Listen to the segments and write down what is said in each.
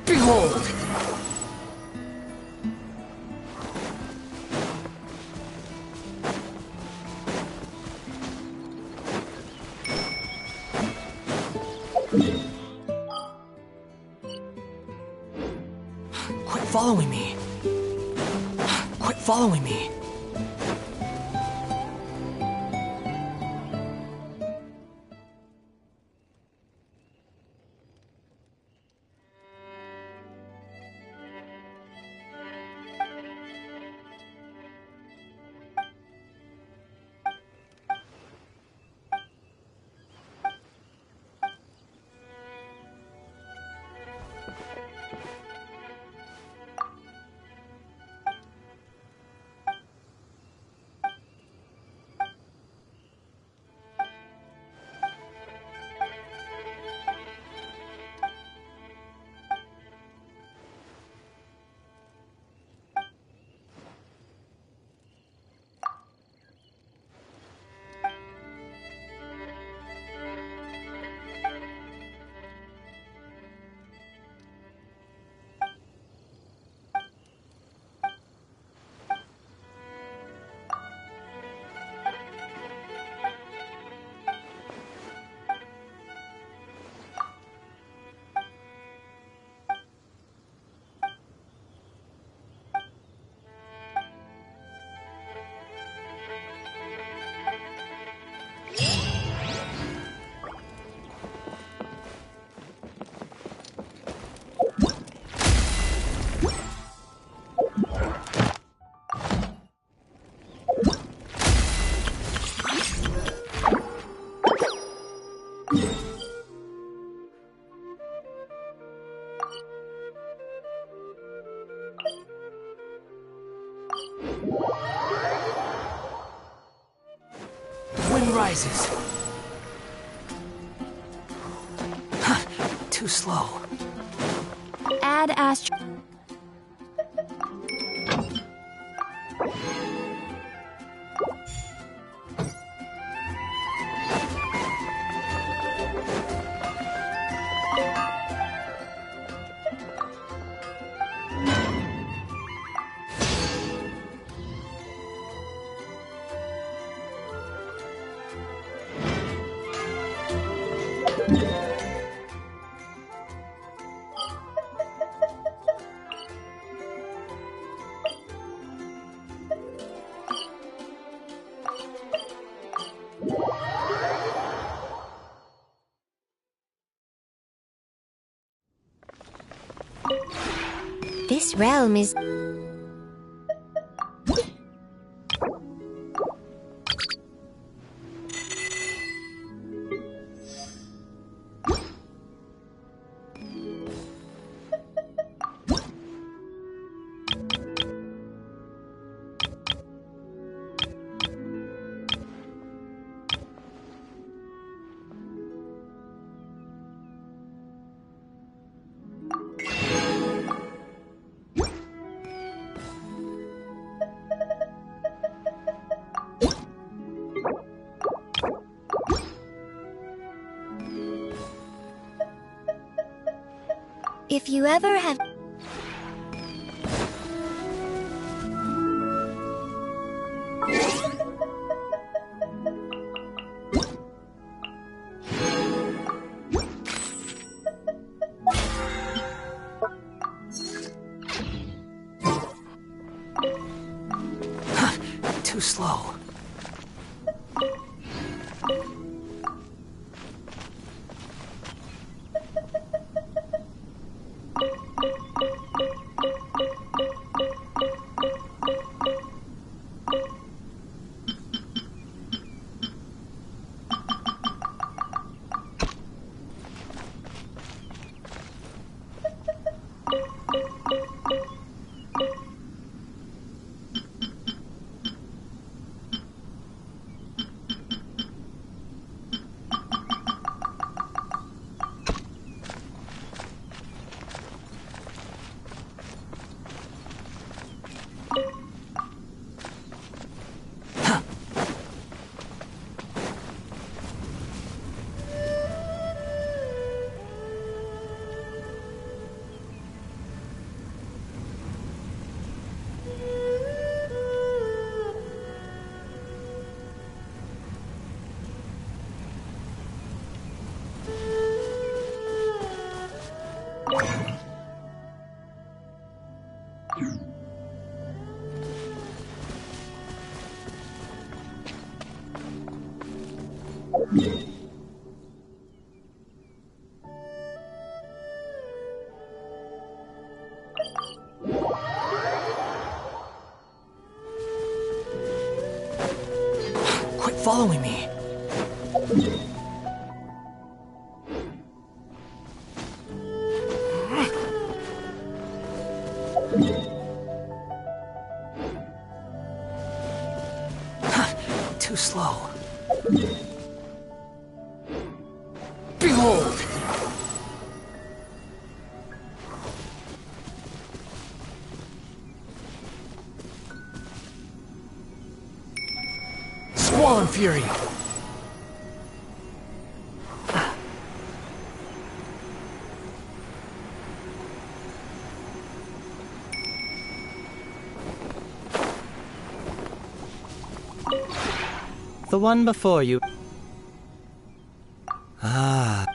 Behold! Quit following me. Quit following me. Wind rises. Too slow. Add Astro. This realm is... If you ever have... Too slow. Quit following me. Too slow. Behold! Squall and Fury! The one before you. Ah.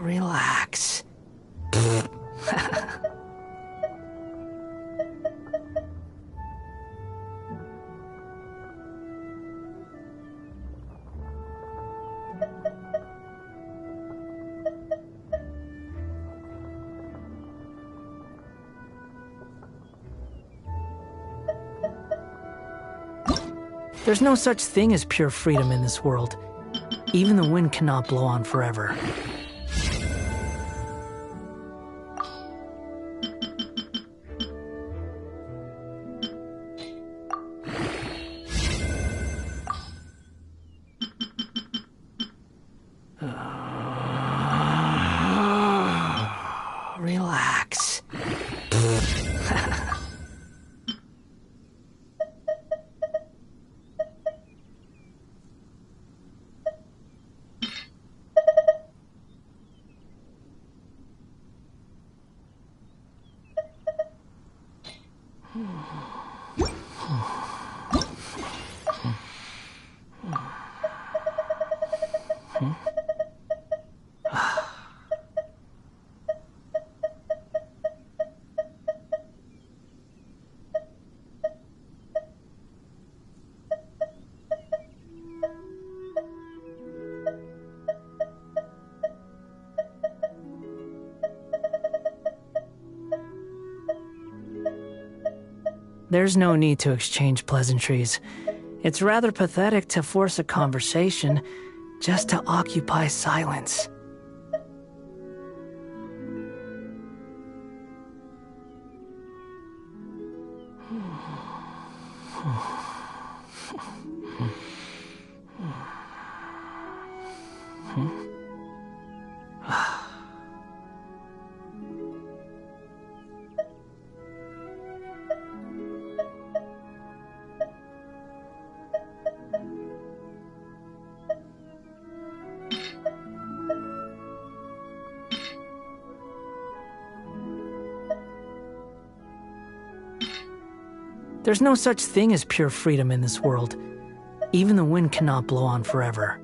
Relax. There's no such thing as pure freedom in this world. Even the wind cannot blow on forever. Relax. There's no need to exchange pleasantries. It's rather pathetic to force a conversation just to occupy silence. There's no such thing as pure freedom in this world. Even the wind cannot blow on forever.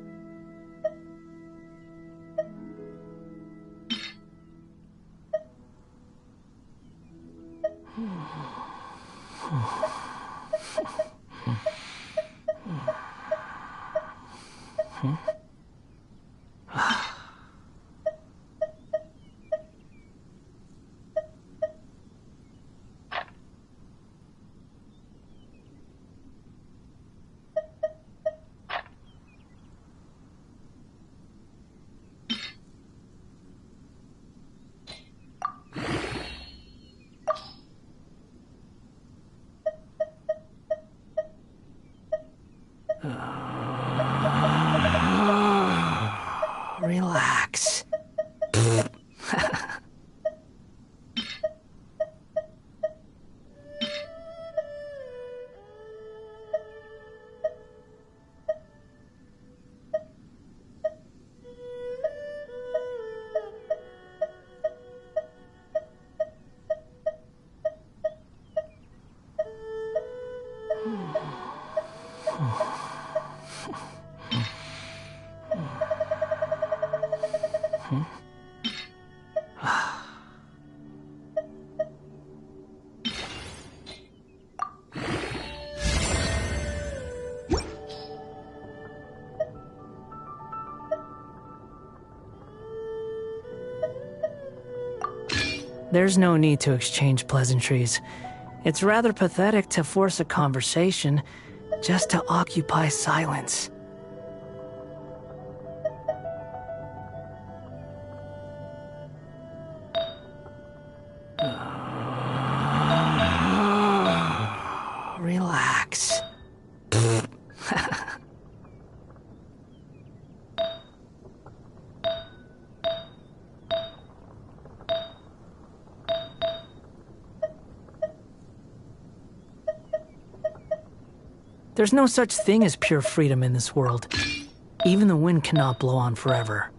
There's no need to exchange pleasantries. It's rather pathetic to force a conversation just to occupy silence. Relax. There's no such thing as pure freedom in this world. Even the wind cannot blow on forever.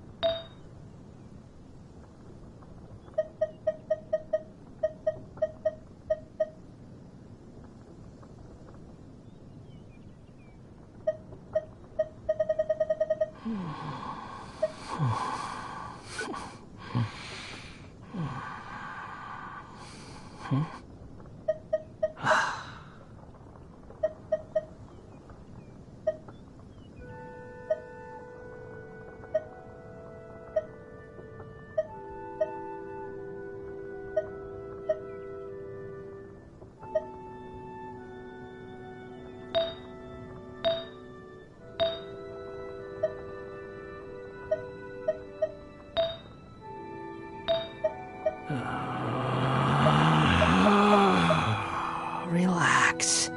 Relax.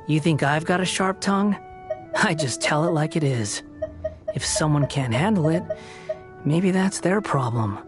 You think I've got a sharp tongue? I just tell it like it is. If someone can't handle it, maybe that's their problem.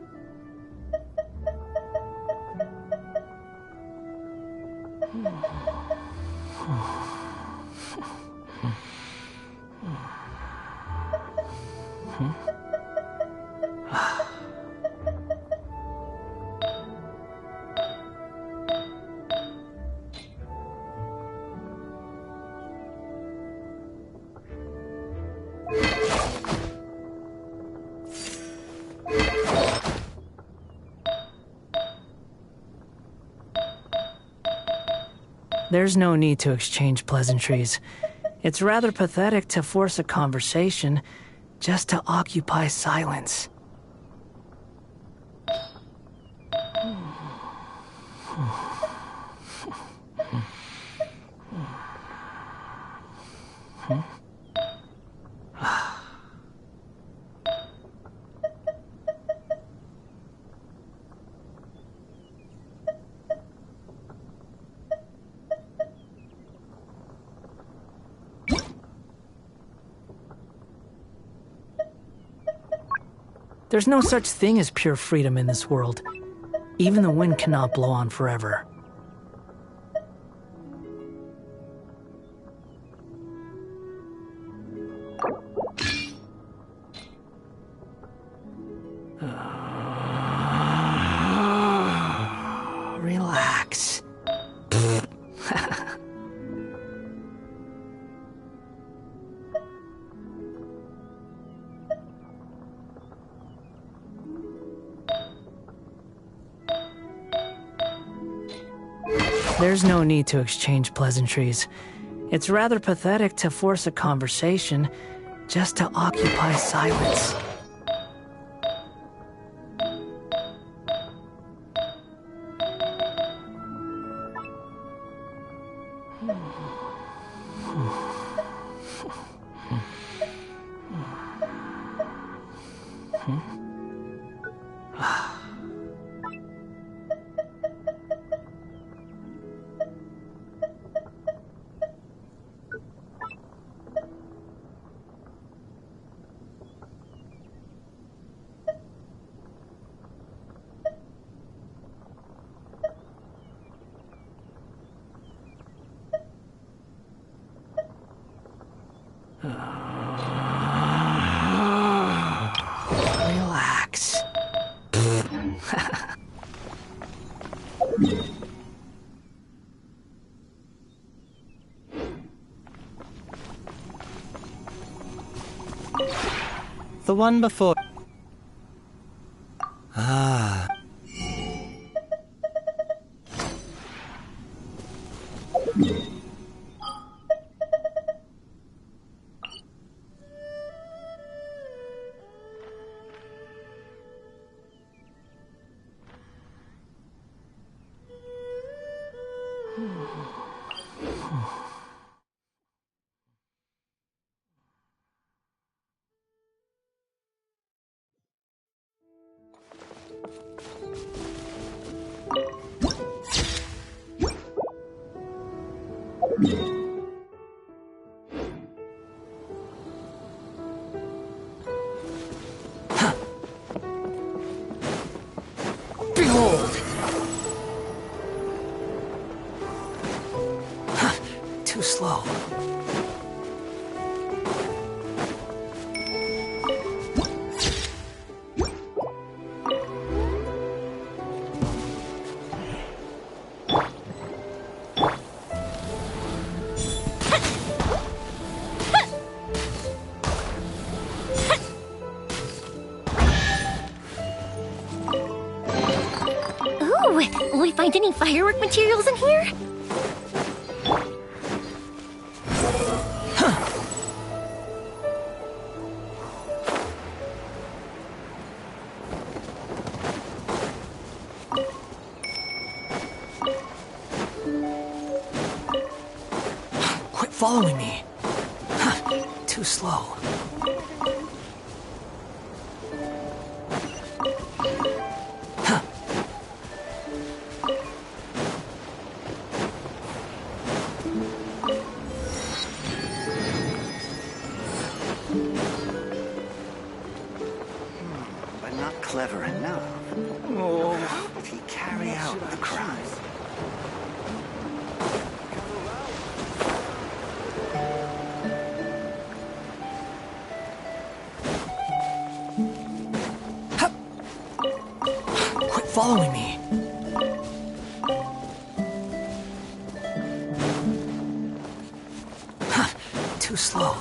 There's no need to exchange pleasantries. It's rather pathetic to force a conversation just to occupy silence. There's no such thing as pure freedom in this world. Even the wind cannot blow on forever. Relax. There's no need to exchange pleasantries. It's rather pathetic to force a conversation just to occupy silence. Relax. The one before. Ah. Will we find any firework materials in here? Quit following me. Too slow. But not clever enough. If he carry out the crime. Quit following me. Too slow.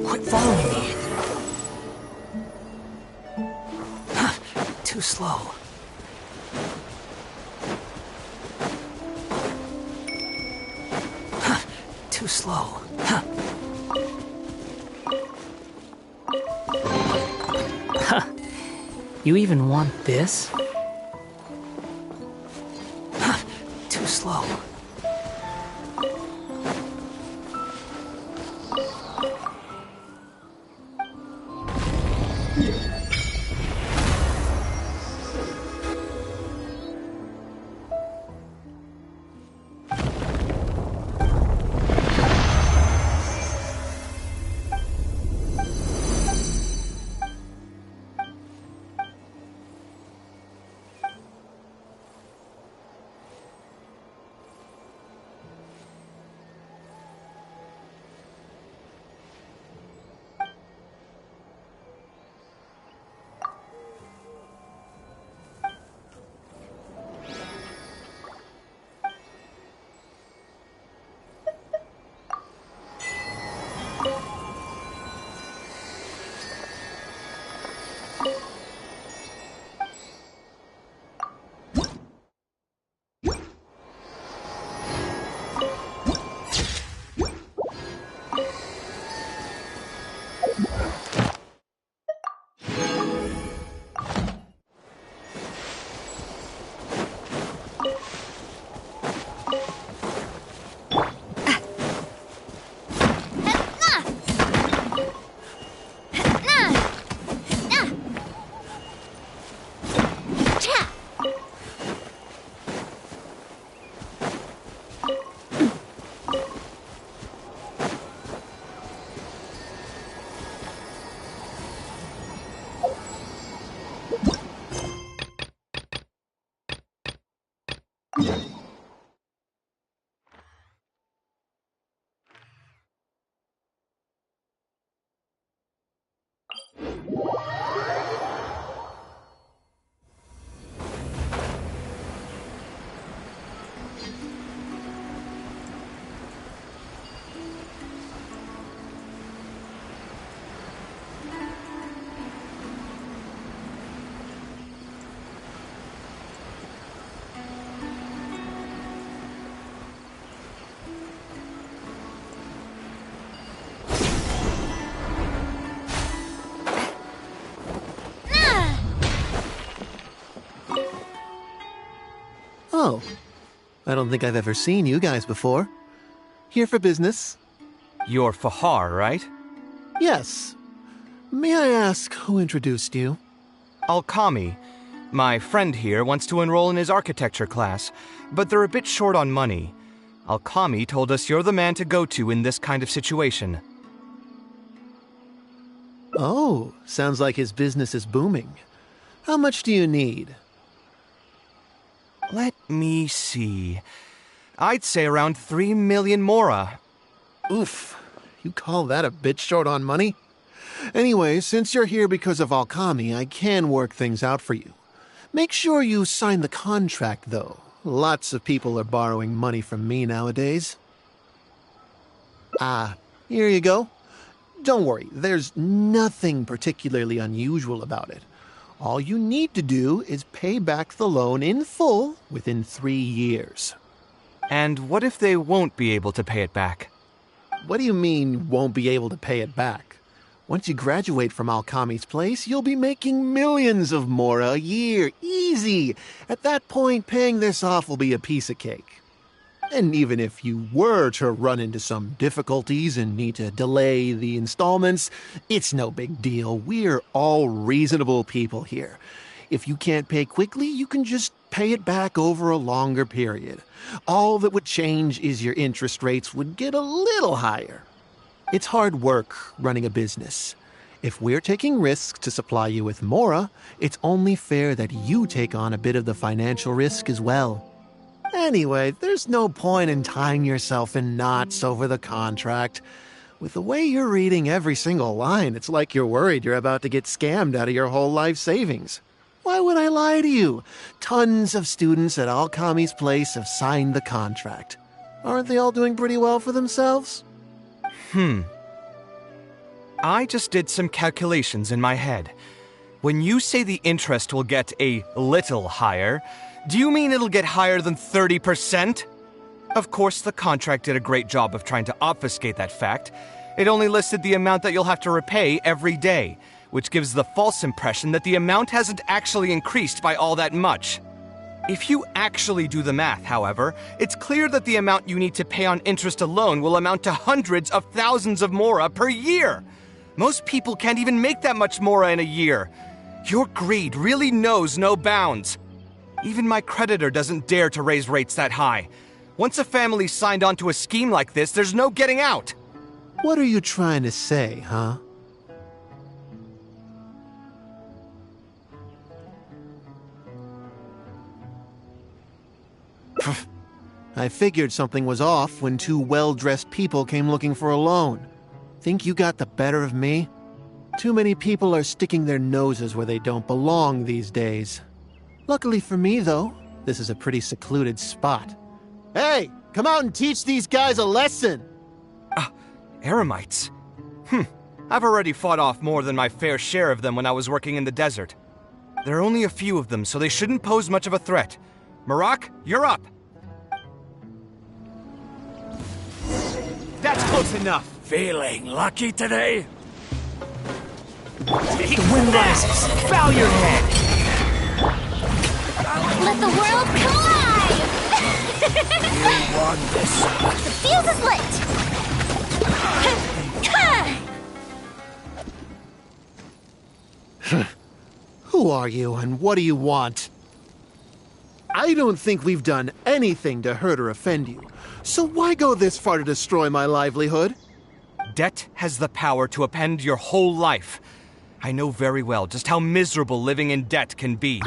Quit following me. Too slow. Too slow. You even want this? Too slow. Oh, I don't think I've ever seen you guys before. Here for business? You're Fahar, right? Yes. May I ask who introduced you? Alkami. My friend here wants to enroll in his architecture class, but they're a bit short on money. Alkami told us you're the man to go to in this kind of situation. Oh, sounds like his business is booming. How much do you need? Let me see. I'd say around 3 million mora. Oof. You call that a bit short on money? Anyway, since you're here because of Alchemy, I can work things out for you. Make sure you sign the contract, though. Lots of people are borrowing money from me nowadays. Here you go. Don't worry, there's nothing particularly unusual about it. All you need to do is pay back the loan in full within 3 years. And what if they won't be able to pay it back? What do you mean, won't be able to pay it back? Once you graduate from Alchemy's place, you'll be making millions of mora a year. Easy! At that point, paying this off will be a piece of cake. And even if you were to run into some difficulties and need to delay the installments, it's no big deal. We're all reasonable people here. If you can't pay quickly, you can just pay it back over a longer period. All that would change is your interest rates would get a little higher. It's hard work running a business. If we're taking risks to supply you with mora, it's only fair that you take on a bit of the financial risk as well. Anyway, there's no point in tying yourself in knots over the contract. With the way you're reading every single line, it's like you're worried you're about to get scammed out of your whole life savings. Why would I lie to you? Tons of students at Alchemy's place have signed the contract. Aren't they all doing pretty well for themselves? I just did some calculations in my head. When you say the interest will get a little higher, do you mean it'll get higher than 30%? Of course, the contract did a great job of trying to obfuscate that fact. It only listed the amount that you'll have to repay every day, which gives the false impression that the amount hasn't actually increased by all that much. If you actually do the math, however, it's clear that the amount you need to pay on interest alone will amount to hundreds of thousands of mora per year. Most people can't even make that much mora in a year. Your greed really knows no bounds. Even my creditor doesn't dare to raise rates that high. Once a family's signed on to a scheme like this, there's no getting out. What are you trying to say, huh? I figured something was off when two well-dressed people came looking for a loan. Think you got the better of me? Too many people are sticking their noses where they don't belong these days. Luckily for me, though, this is a pretty secluded spot. Hey, come out and teach these guys a lesson! Eremites? I've already fought off more than my fair share of them when I was working in the desert. There are only a few of them, so they shouldn't pose much of a threat. Marak, you're up! That's close enough. Feeling lucky today? The wind rises. Bow your head. Let the world collide! You won this. The fuse is lit! Who are you and what do you want? I don't think we've done anything to hurt or offend you, so why go this far to destroy my livelihood? Debt has the power to upend your whole life. I know very well just how miserable living in debt can be.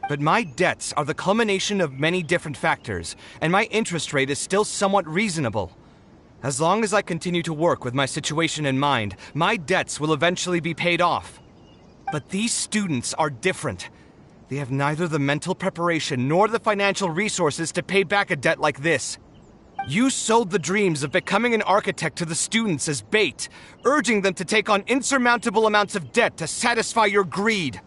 But my debts are the culmination of many different factors, and my interest rate is still somewhat reasonable. As long as I continue to work with my situation in mind, my debts will eventually be paid off. But these students are different. They have neither the mental preparation nor the financial resources to pay back a debt like this. You sold the dreams of becoming an architect to the students as bait, urging them to take on insurmountable amounts of debt to satisfy your greed.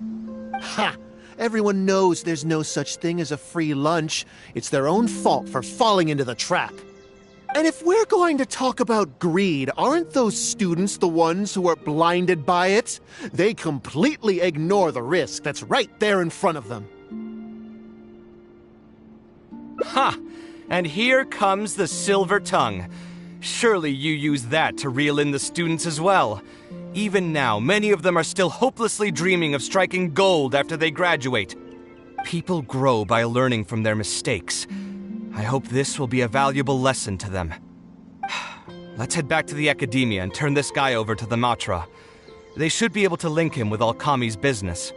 Ha! Everyone knows there's no such thing as a free lunch. It's their own fault for falling into the trap. And if we're going to talk about greed, aren't those students the ones who are blinded by it? They completely ignore the risk that's right there in front of them. Ha! And here comes the silver tongue. Surely you use that to reel in the students as well. Even now, many of them are still hopelessly dreaming of striking gold after they graduate. People grow by learning from their mistakes. I hope this will be a valuable lesson to them. Let's head back to the academia and turn this guy over to the Matra. They should be able to link him with Alchemy's business.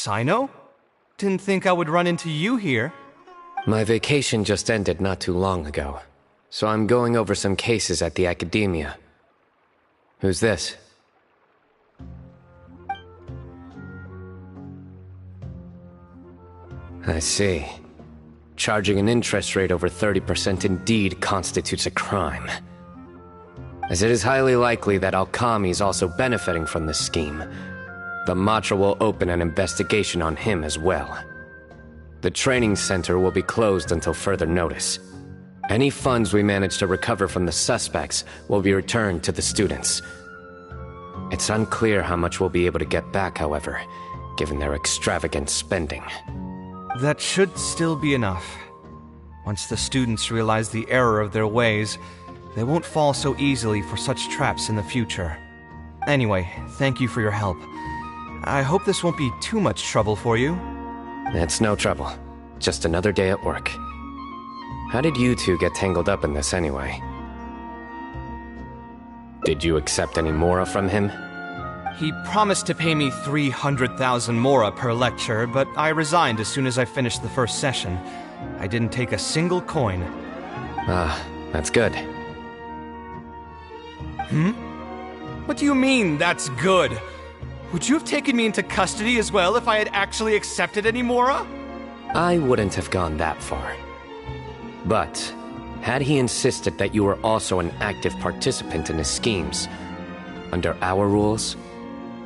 Sino? Didn't think I would run into you here. My vacation just ended not too long ago, so I'm going over some cases at the Academia. Who's this? I see. Charging an interest rate over 30% indeed constitutes a crime. As it is highly likely that Alchemy is also benefiting from this scheme, the Matra will open an investigation on him as well. The training center will be closed until further notice. Any funds we manage to recover from the suspects will be returned to the students. It's unclear how much we'll be able to get back, however, given their extravagant spending. That should still be enough. Once the students realize the error of their ways, they won't fall so easily for such traps in the future. Anyway, thank you for your help. I hope this won't be too much trouble for you. It's no trouble. Just another day at work. How did you two get tangled up in this anyway? Did you accept any Mora from him? He promised to pay me 300,000 Mora per lecture, but I resigned as soon as I finished the first session. I didn't take a single coin. Ah, that's good. What do you mean, that's good? Would you have taken me into custody as well if I had actually accepted any Mora? I wouldn't have gone that far. But, had he insisted that you were also an active participant in his schemes, under our rules,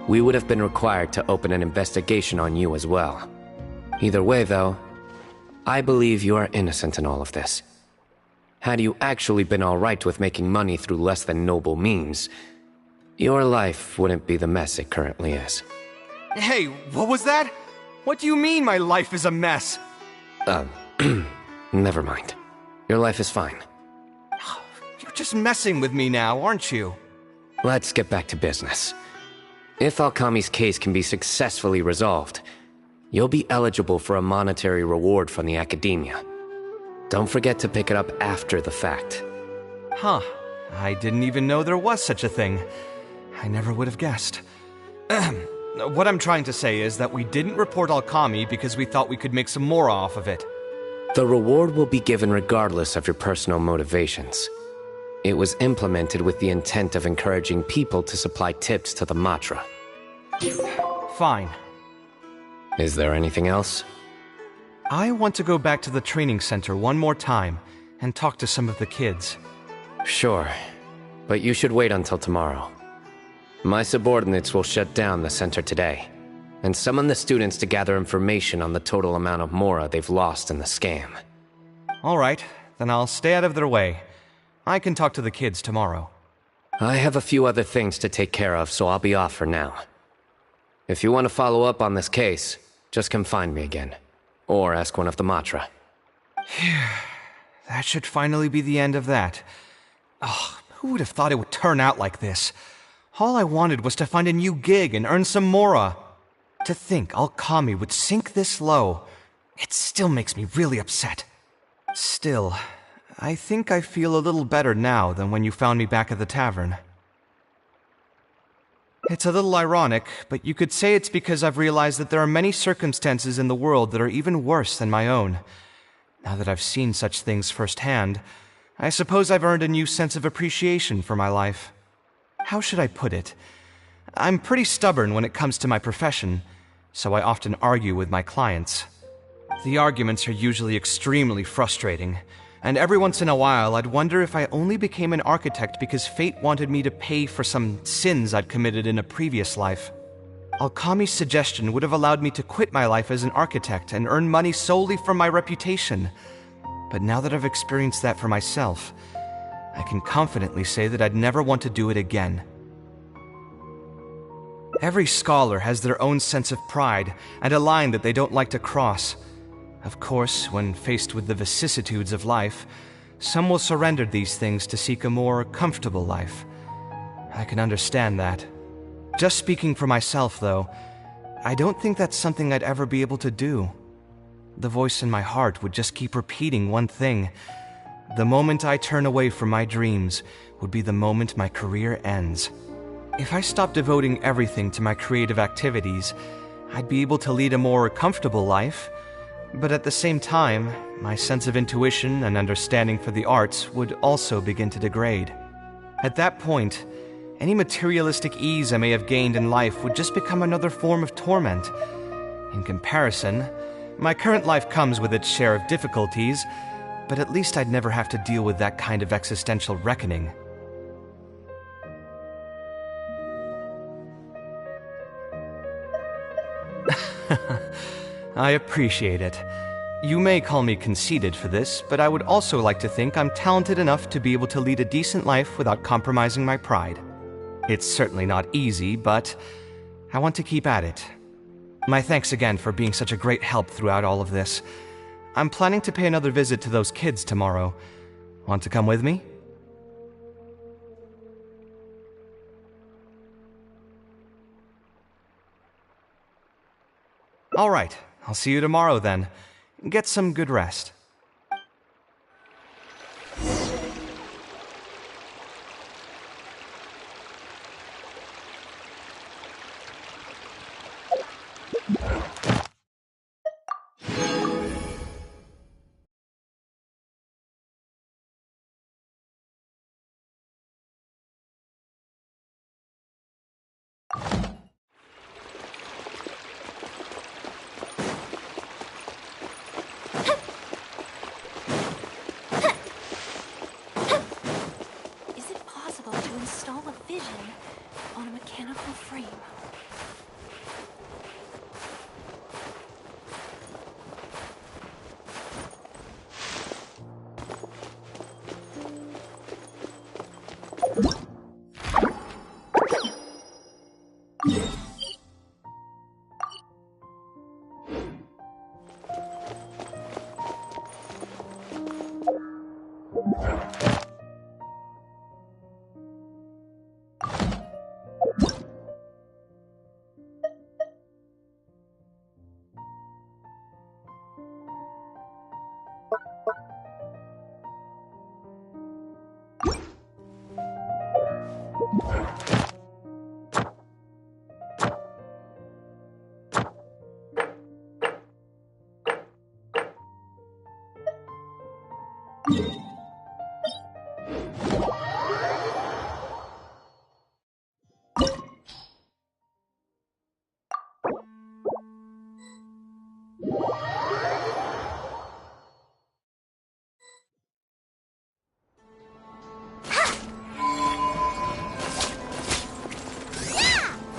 we would have been required to open an investigation on you as well. Either way, though, I believe you are innocent in all of this. Had you actually been alright with making money through less than noble means, your life wouldn't be the mess it currently is. Hey, what was that? What do you mean my life is a mess? Never mind. Your life is fine. You're just messing with me now, aren't you? Let's get back to business. If Alchemy's case can be successfully resolved, you'll be eligible for a monetary reward from the Academia. Don't forget to pick it up after the fact. Huh. I didn't even know there was such a thing. I never would have guessed. What I'm trying to say is that we didn't report Alchemy because we thought we could make some more off of it. The reward will be given regardless of your personal motivations. It was implemented with the intent of encouraging people to supply tips to the Matra. Fine. Is there anything else? I want to go back to the training center one more time and talk to some of the kids. Sure, but you should wait until tomorrow. My subordinates will shut down the center today, and summon the students to gather information on the total amount of Mora they've lost in the scam. Alright, then I'll stay out of their way. I can talk to the kids tomorrow. I have a few other things to take care of, so I'll be off for now. If you want to follow up on this case, just come find me again. Or ask one of the Matra. That should finally be the end of that. Oh, who would have thought it would turn out like this? All I wanted was to find a new gig and earn some Mora. To think Alchemy would sink this low, it still makes me really upset. Still, I think I feel a little better now than when you found me back at the tavern. It's a little ironic, but you could say it's because I've realized that there are many circumstances in the world that are even worse than my own. Now that I've seen such things firsthand, I suppose I've earned a new sense of appreciation for my life. How should I put it? I'm pretty stubborn when it comes to my profession, so I often argue with my clients. The arguments are usually extremely frustrating, and every once in a while I'd wonder if I only became an architect because fate wanted me to pay for some sins I'd committed in a previous life. Alchemy's suggestion would have allowed me to quit my life as an architect and earn money solely from my reputation. But now that I've experienced that for myself, I can confidently say that I'd never want to do it again. Every scholar has their own sense of pride and a line that they don't like to cross. Of course, when faced with the vicissitudes of life, some will surrender these things to seek a more comfortable life. I can understand that. Just speaking for myself, though, I don't think that's something I'd ever be able to do. The voice in my heart would just keep repeating one thing. The moment I turn away from my dreams would be the moment my career ends. If I stop devoting everything to my creative activities, I'd be able to lead a more comfortable life, but at the same time, my sense of intuition and understanding for the arts would also begin to degrade. At that point, any materialistic ease I may have gained in life would just become another form of torment. In comparison, my current life comes with its share of difficulties, but at least I'd never have to deal with that kind of existential reckoning. I appreciate it. You may call me conceited for this, but I would also like to think I'm talented enough to be able to lead a decent life without compromising my pride. It's certainly not easy, but I want to keep at it. My thanks again for being such a great help throughout all of this. I'm planning to pay another visit to those kids tomorrow. Want to come with me? All right, I'll see you tomorrow then. Get some good rest. Is it possible to install a vision on a mechanical frame?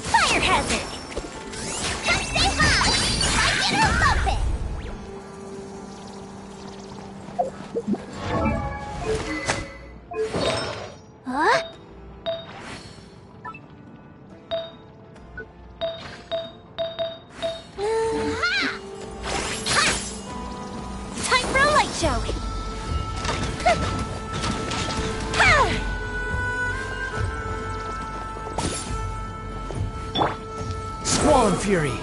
Fire hazard! Come stay high! I get her bumping! Huh? Time for a light show! Squall and Fury!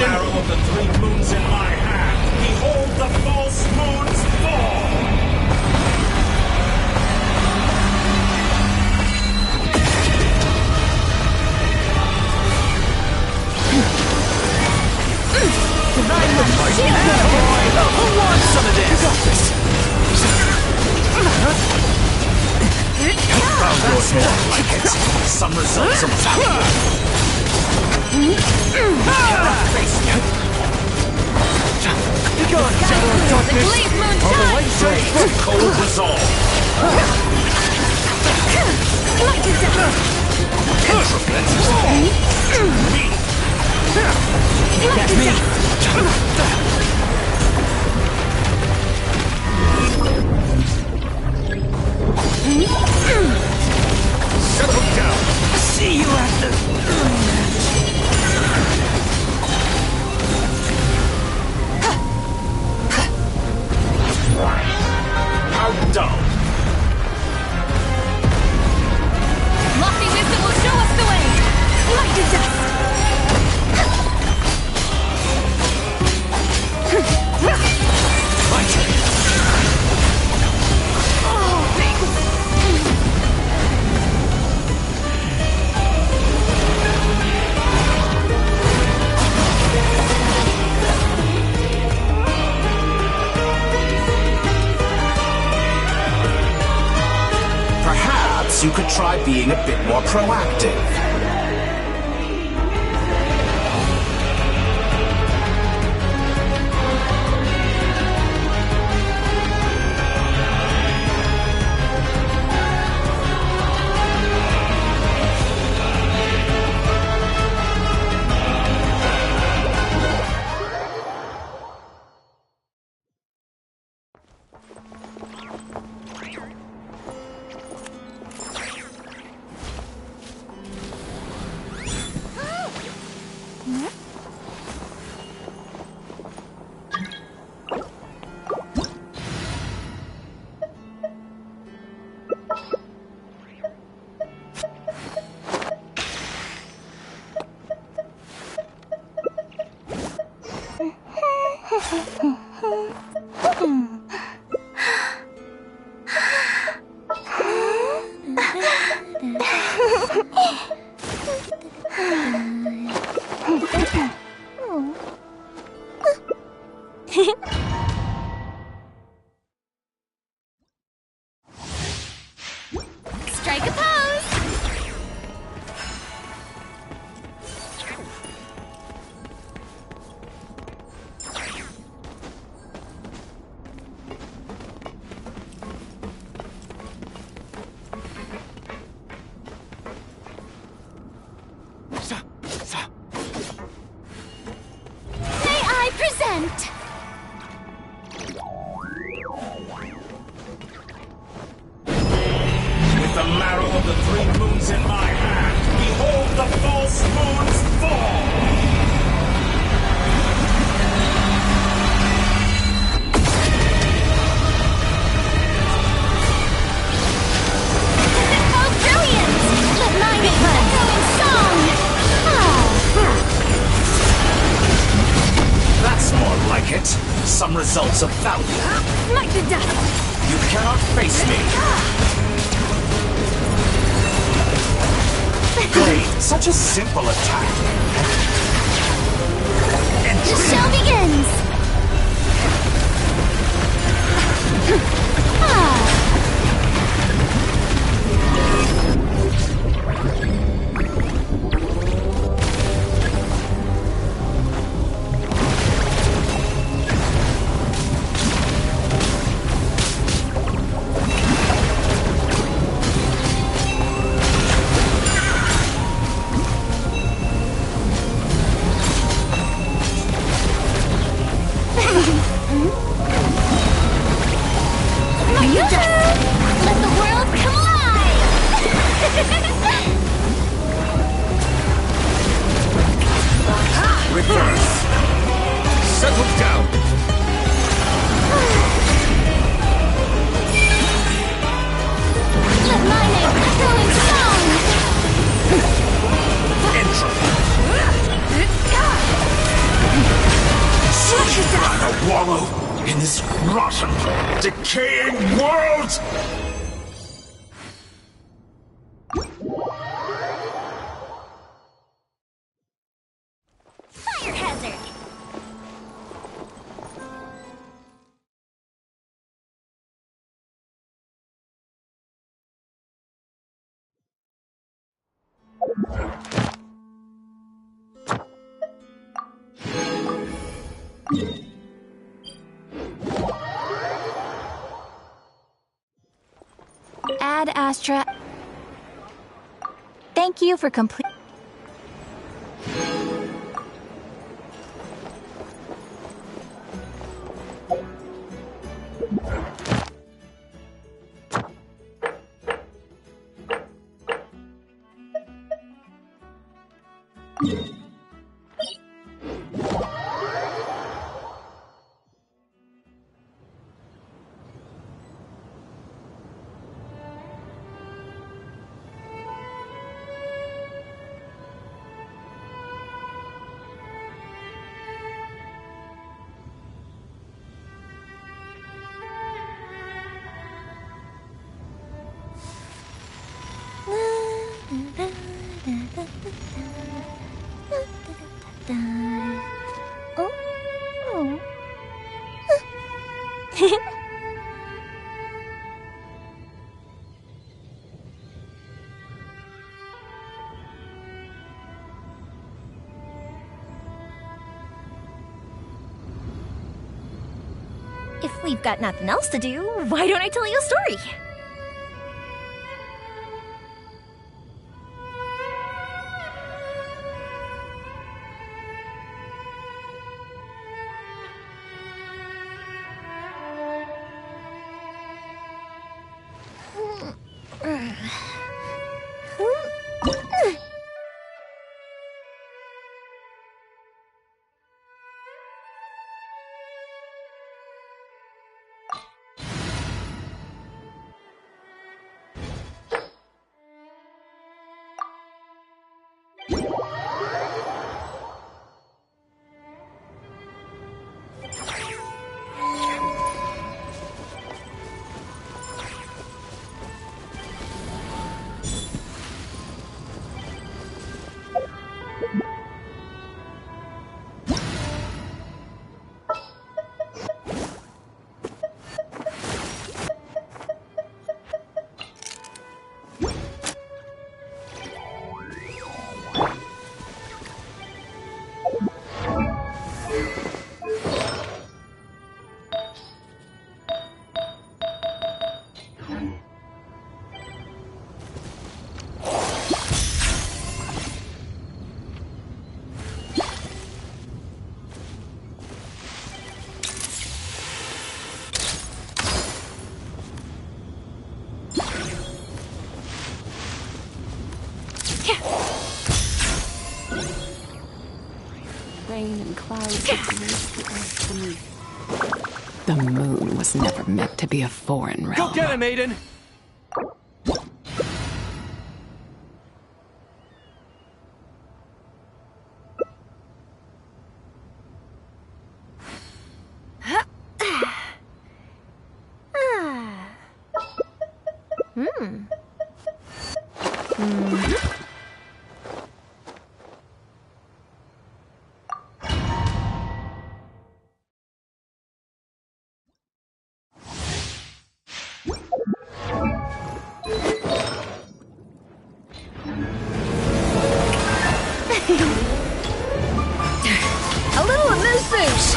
arrow of the three moons in my hand, behold the false moon's fall! Who wants some of this? Found yours more like it. Some results of value. Be gone, shadow of darkness! All the light shines from Cold resolve. That's me! Settle down. See you after... How dull. Lofty wisdom will show us the way! Light to dust! My turn. Perhaps you could try being a bit more proactive. Strike a pose! May I present? With the marrow of the three moons in my hand, behold the false moon's fall! Oh, brilliant! Let mine echo in song! That's more like it. Some results of value. Smite the dust! You cannot face me. Great, such a simple attack. The show begins! Rather wallow in this rotten, decaying world! Fire hazard! Ad Astra. Thank you for complete. If we've got nothing else to do, why don't I tell you a story? Rain and clouds beneath the earth beneath. The moon was never meant to be a foreign realm. Go get him, Aiden! A little amuse-bouche!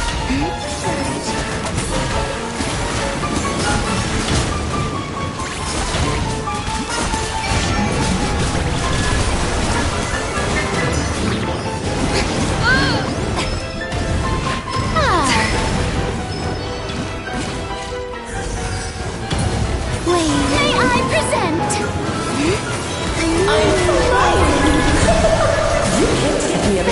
May I present? I'm flying! You can't get me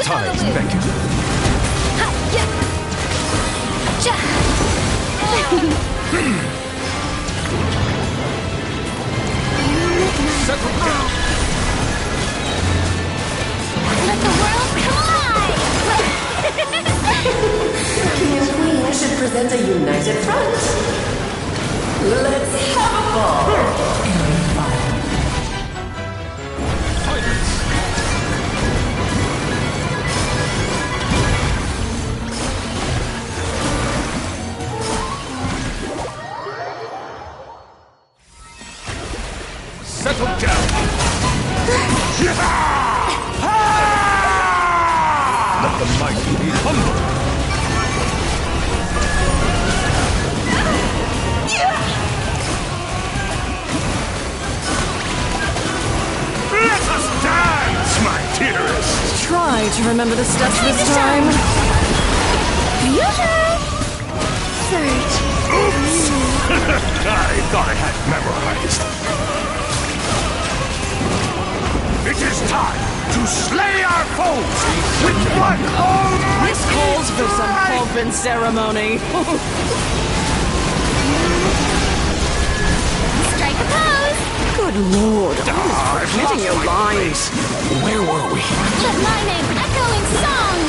tides beckon. Settle down. Let the world collide! King and Queen should present a united front. Let's have a ball. Settle down. Let the mighty be humble. Let us dance, my dearest. Try to remember the steps this time. Surge. Oops! I thought I had memorized. It is time to slay our foes with blood. This calls for some pomp and ceremony. Strike a pose! Good lord, I was forgetting your lines. Where were we? Let my name echo in song!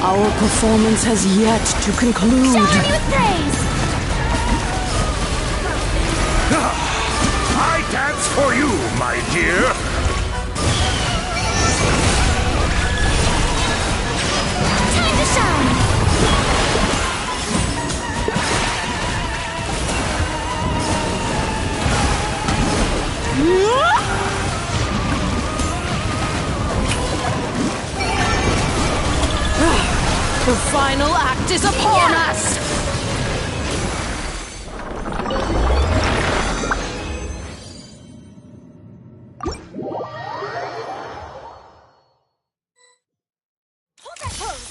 Our performance has yet to conclude. Shower me with praise! I dance for you, my dear. Time to shine! The final act is upon us! Hold that pose!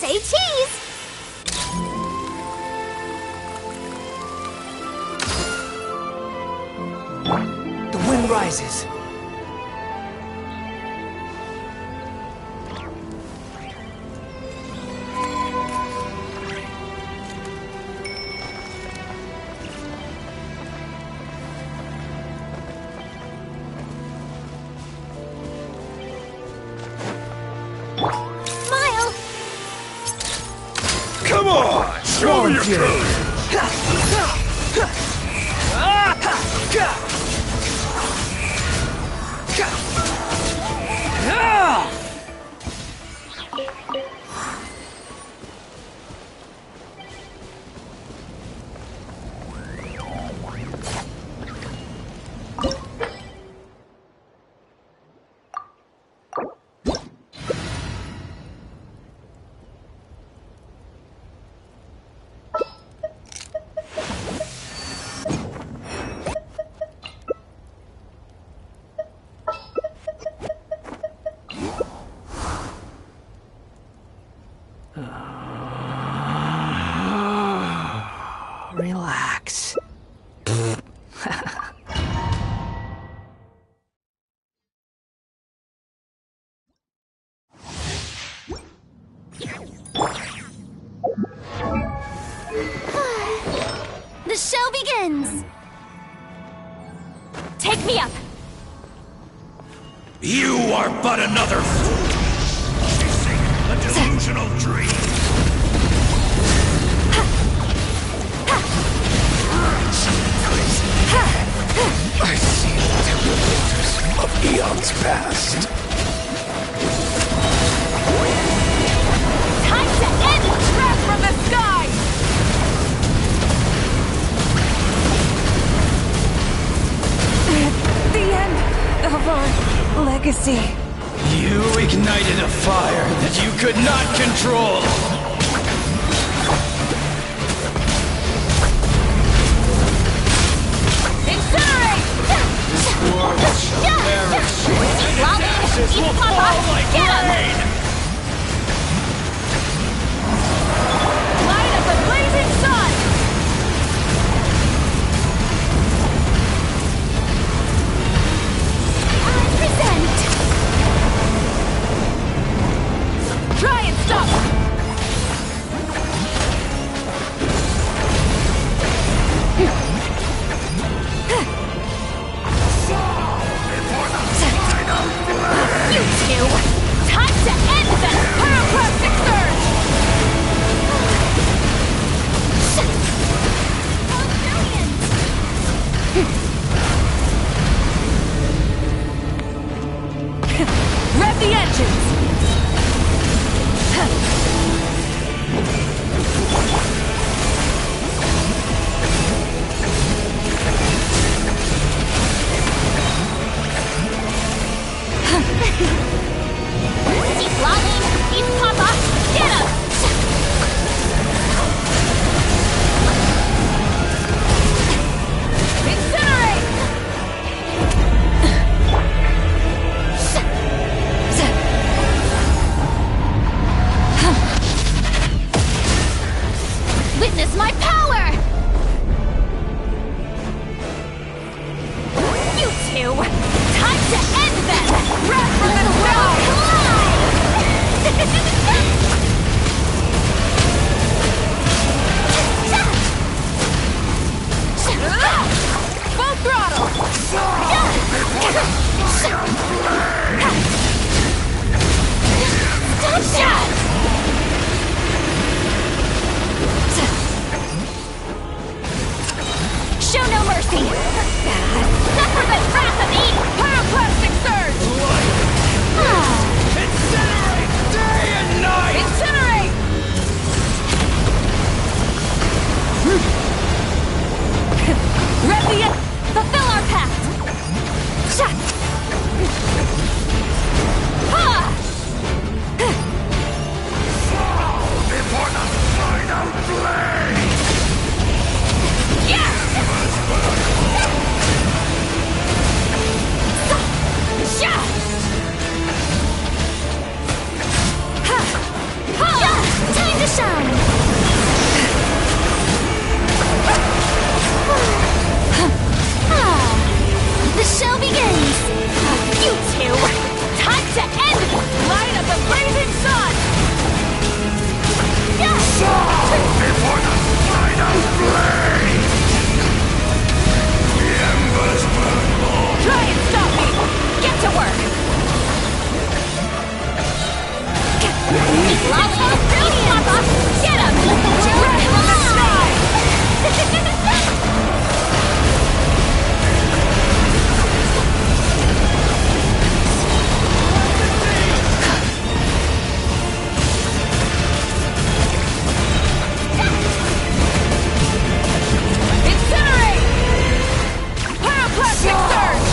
Say cheese! The wind rises. Smile! Come on, show your courage. Relax. The show begins! Take me up! You are but another fool. She mercy. You ignited a fire that you could not control. Incinerate! This world shall perish, and its ashes will fall like rain. Light of the blazing sun! I present! Try and stop! You two! Time to end that pyroclastic surge! Rev the engines! Keep lolling! Keep Papa! Get him! Incinerate! Witness my power! You two! Time to end them! Wrath from the sky! Full throttle! Stop shot! Show no mercy! Suffer the wrath of the pyroclastic surge! Incinerate day and night! Incinerate! Rev the fulfill our pact! Shot! Ha! Before the final blade! Yes! Shot! Ha! Ha! Time to shine! The show begins! You two! Time to end Light of the blazing sun! Before the final blade! The embers burn low! Try and stop me! Get to work! Lava! Papa! Get him! Wrath from the sky! Incinerate! Pyroclastic surge!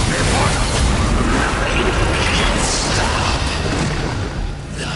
Stop the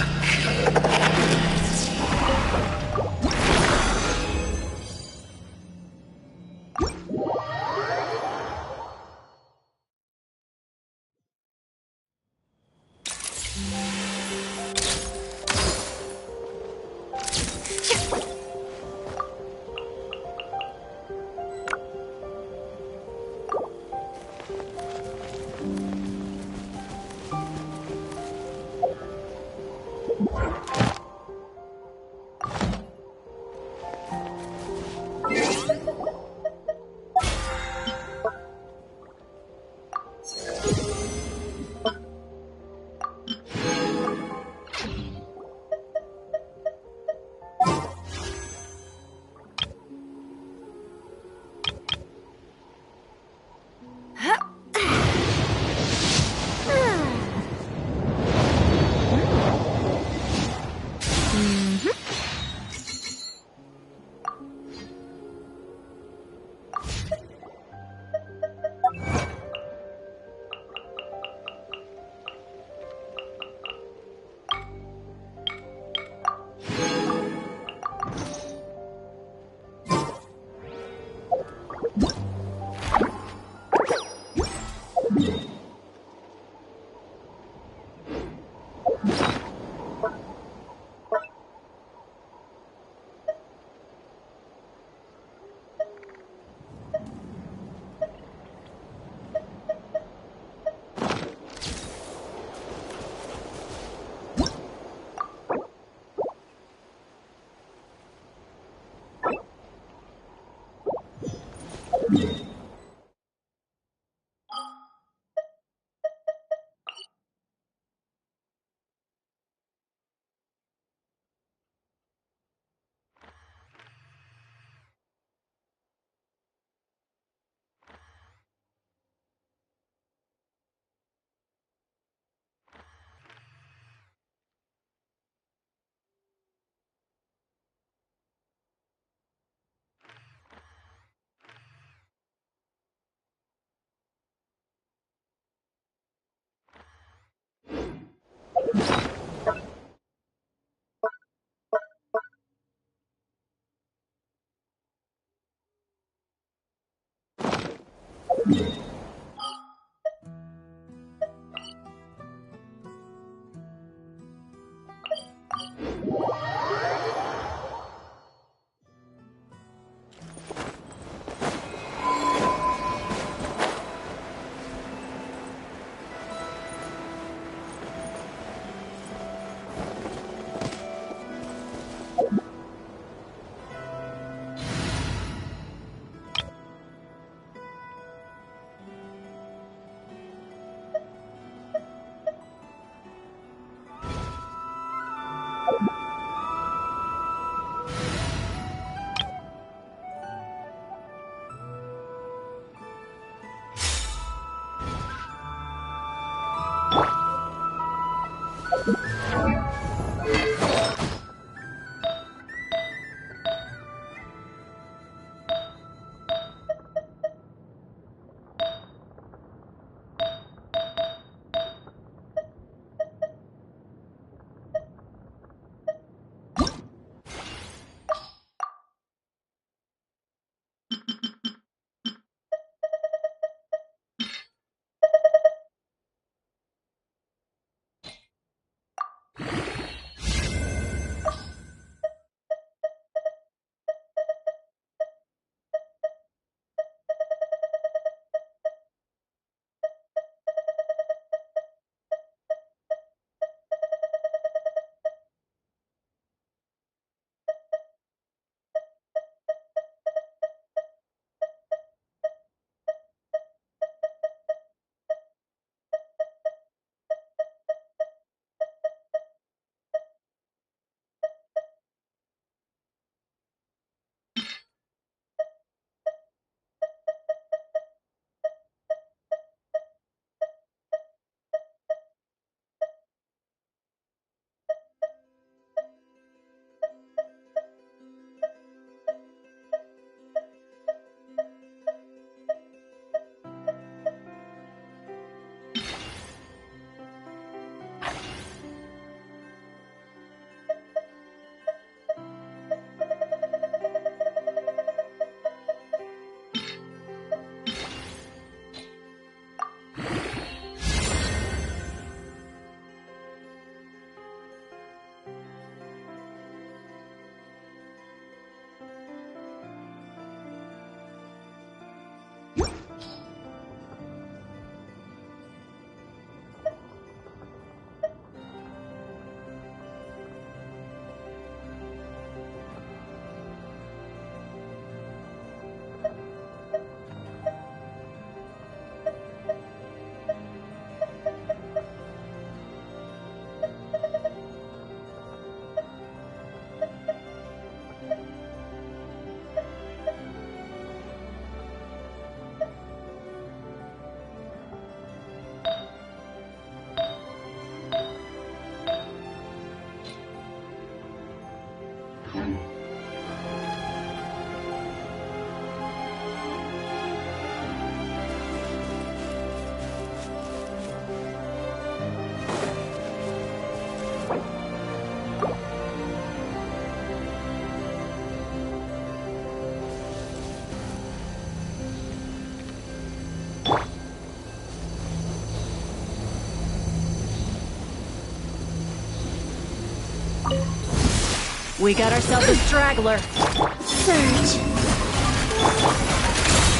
We got ourselves a straggler. Surge.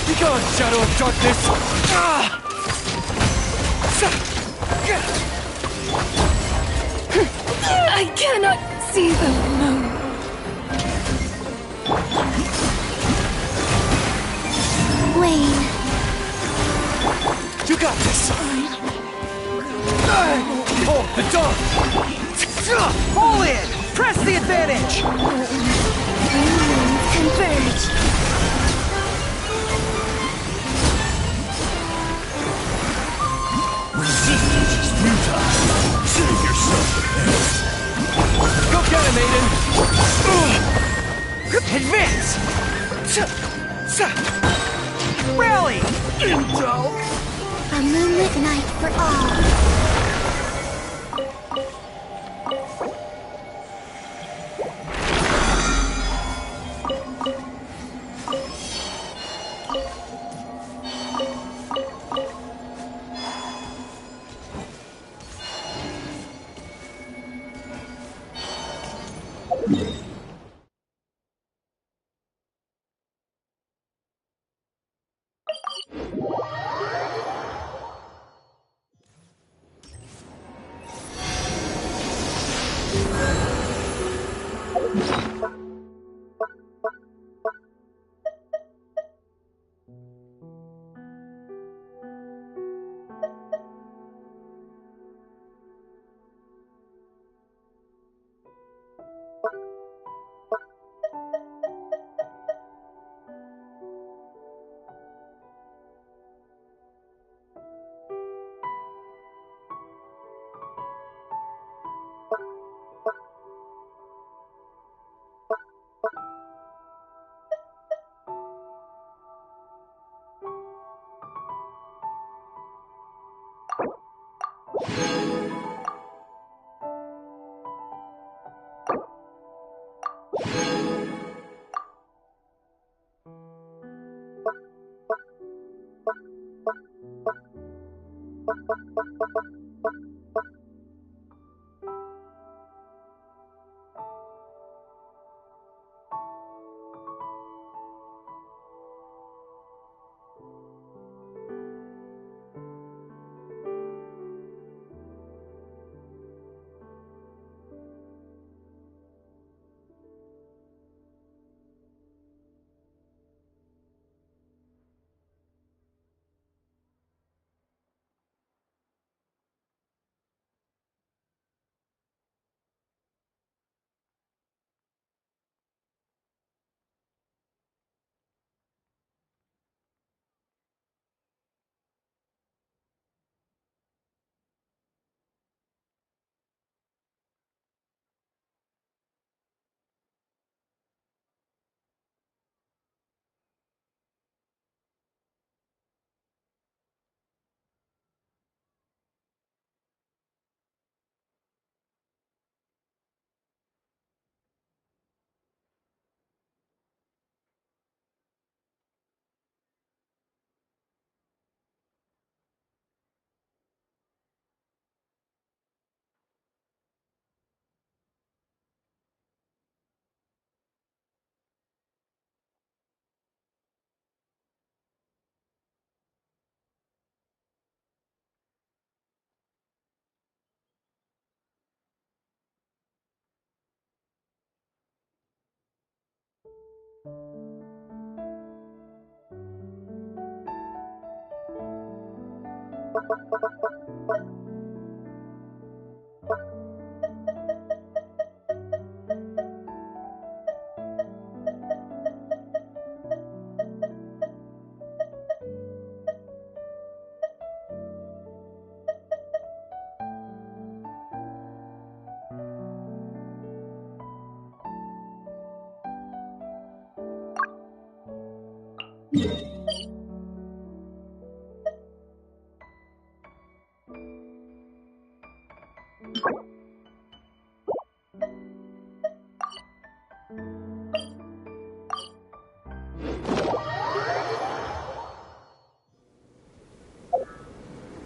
Be gone, Shadow of Darkness! I cannot see the moon. advantage! Converge! Resistance is futile. Save yourself the pain. Go get him, Aiden! Advance! Rally! A moonlit night for all.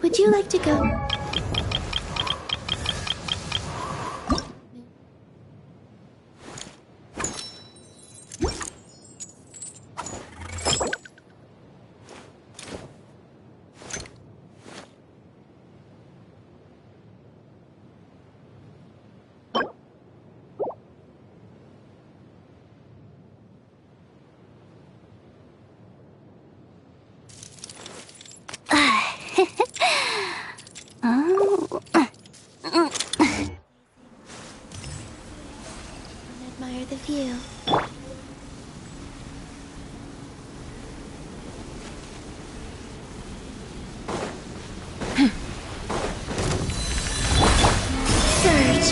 Would you like to go? admire the view. Surge!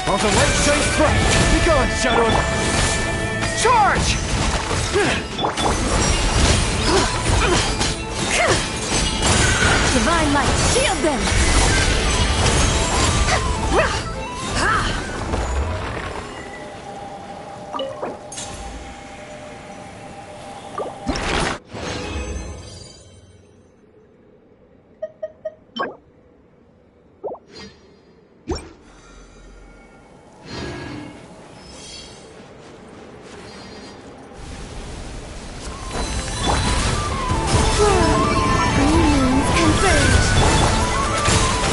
While the light shines bright, be gone, Shadow! Charge! Divine light, shield them!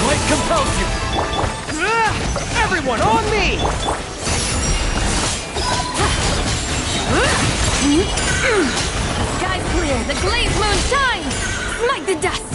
Light compels you! Everyone on me! Sky's clear, the glazed moon shines! Smite the dust!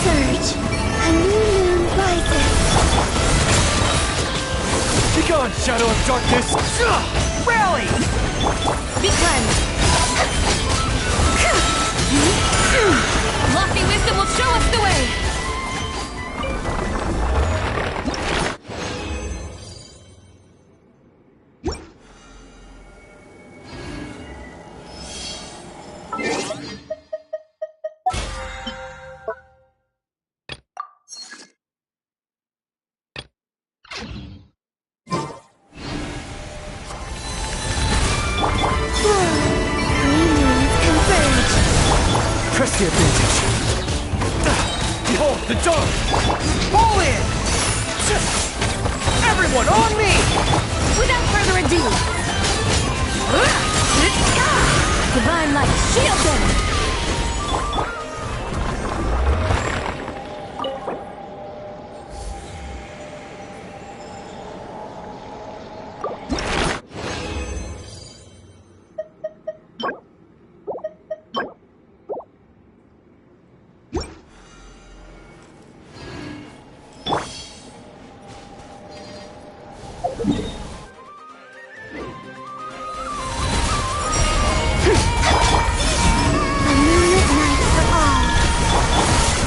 Surge! A new moon rises! Be gone, Shadow of Darkness! Rally! Be cleansed! Lofty wisdom will show us the way! Press the advantage. Behold the dawn! All in! Everyone on me! Without further ado! Divine light, shield them!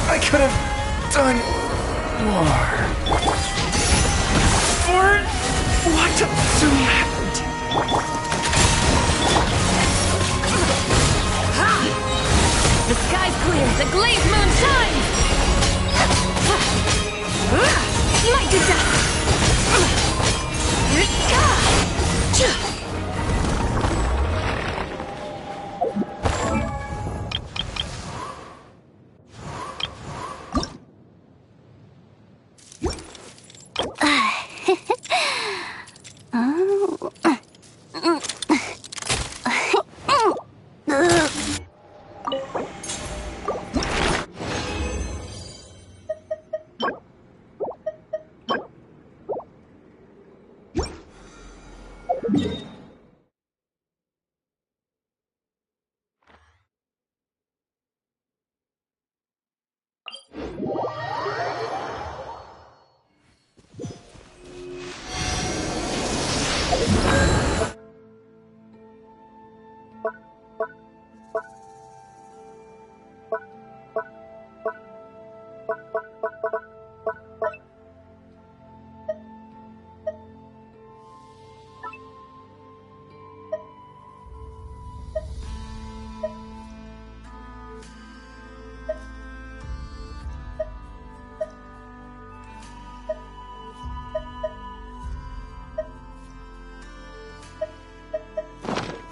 I could have done more. For what soon happened? The sky's clear, the glazed moon shines! Light to dust!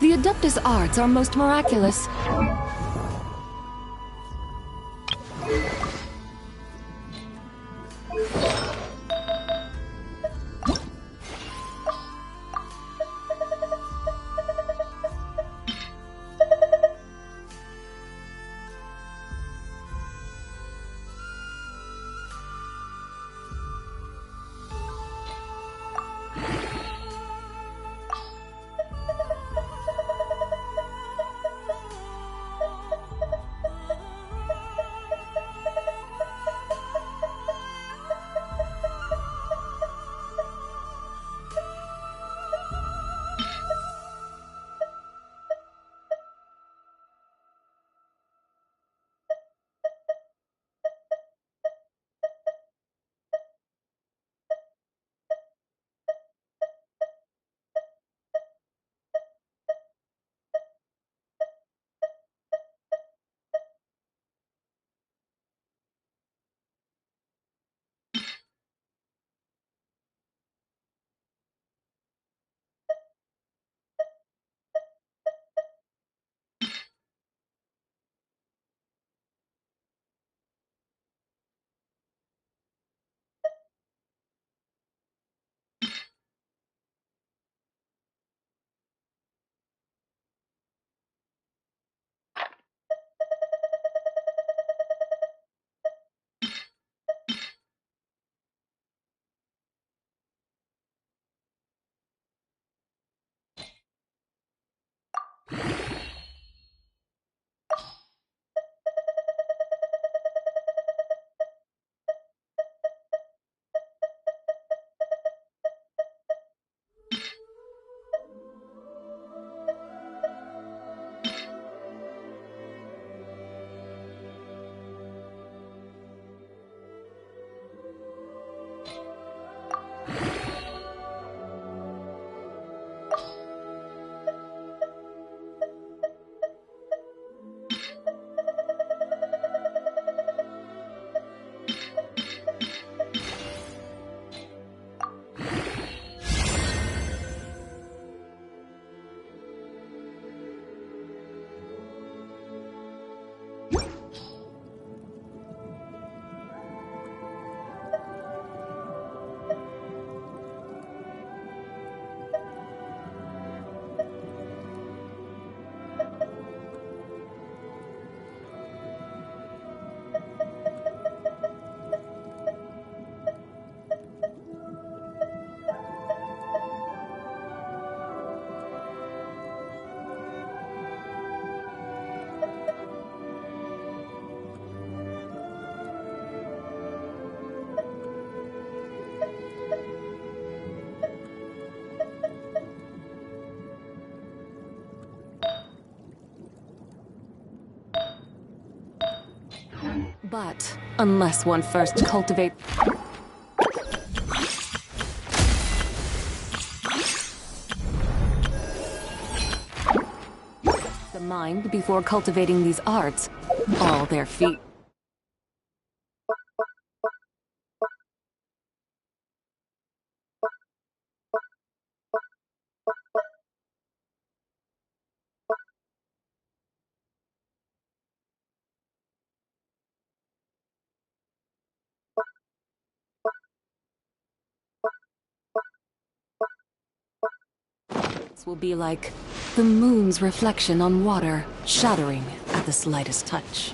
The Adeptus arts are most miraculous. But unless one first cultivates the mind before cultivating these arts, all their feet. Will be like the moon's reflection on water, shattering at the slightest touch.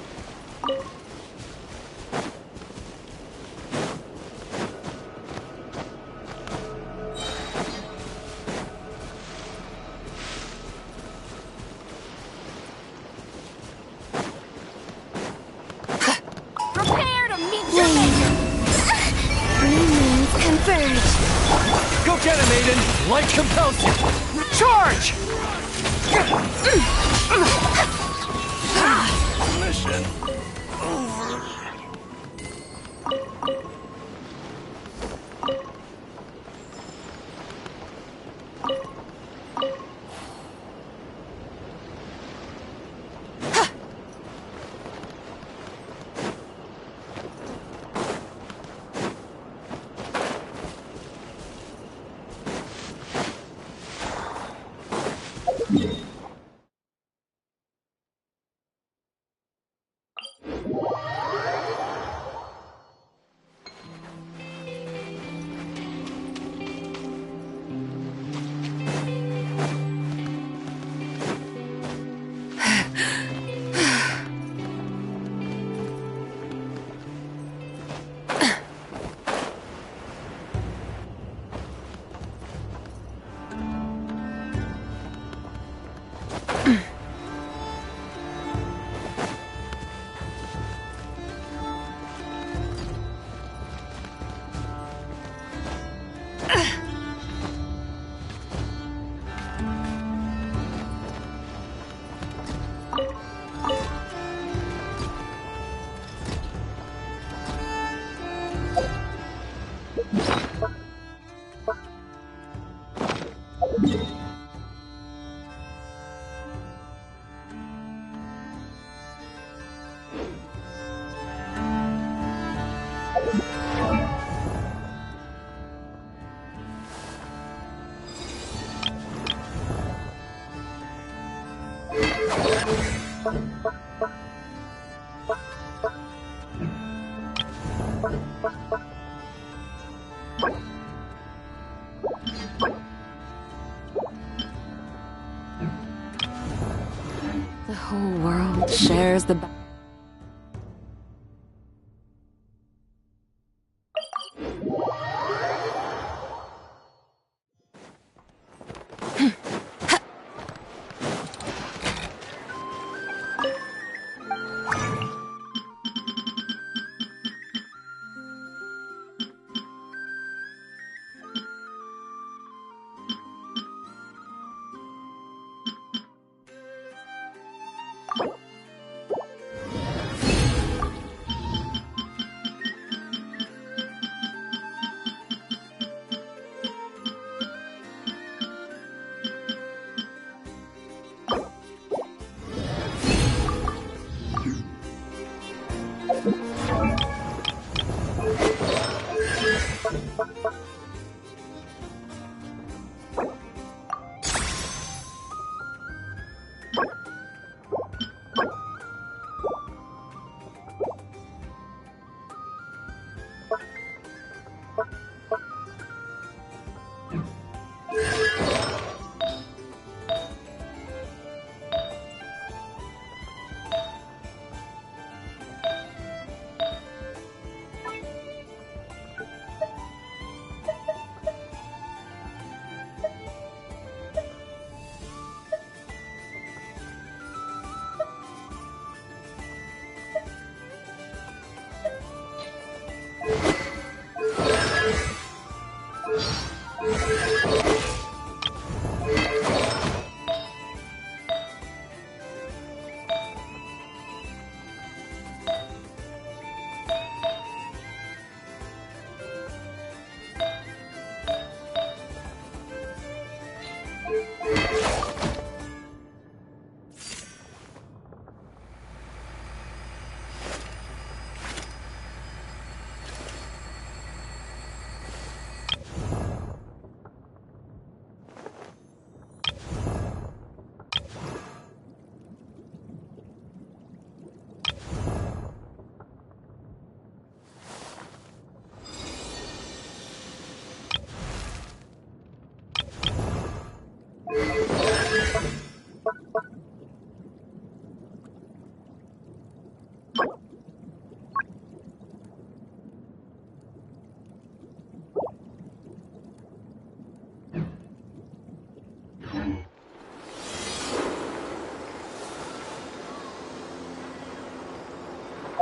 Prepare to meet your maker! Three moons converge. Go get him, Aiden! Light compels you! Charge! Mission over. The whole world shares the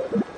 you